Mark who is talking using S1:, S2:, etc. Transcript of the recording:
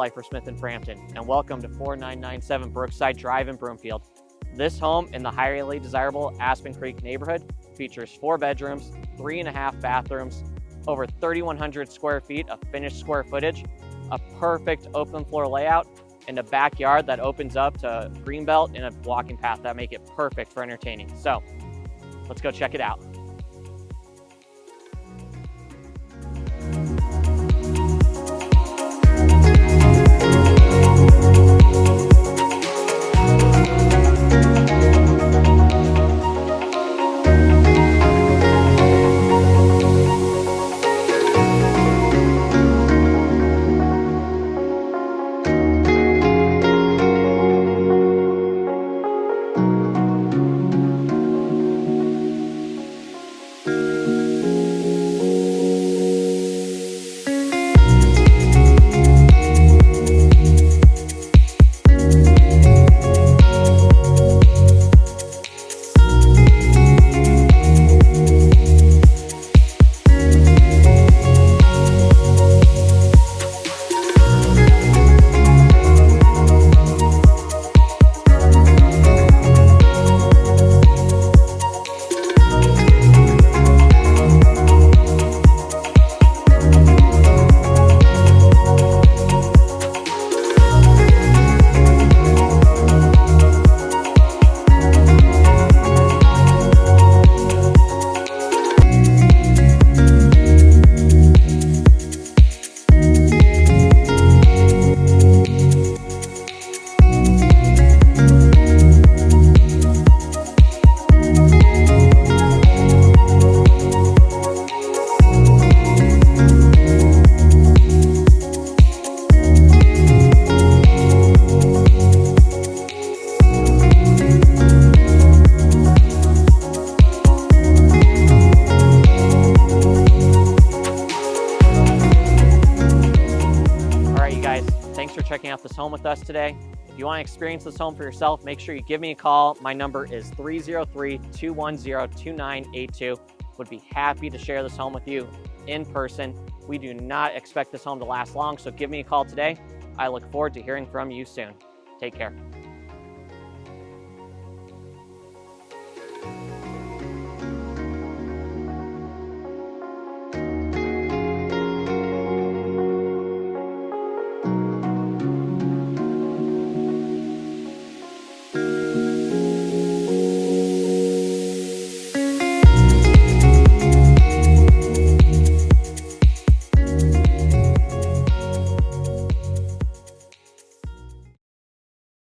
S1: life for Smith & Frampton, and welcome to 4997 Brookside Drive in Broomfield. This home in the highly desirable Aspen Creek neighborhood features 4 bedrooms, 3.5 bathrooms, over 3,100 square feet of finished square footage, a perfect open floor layout, and a backyard that opens up to greenbelt and a walking path that make it perfect for entertaining. So let's go check it out. Thanks for checking out this home with us today. If you want to experience this home for yourself, make sure you give me a call. My number is 303-210-2982. Would be happy to share this home with you in person. We do not expect this home to last long, so give me a call today. I look forward to hearing from you soon. Take care.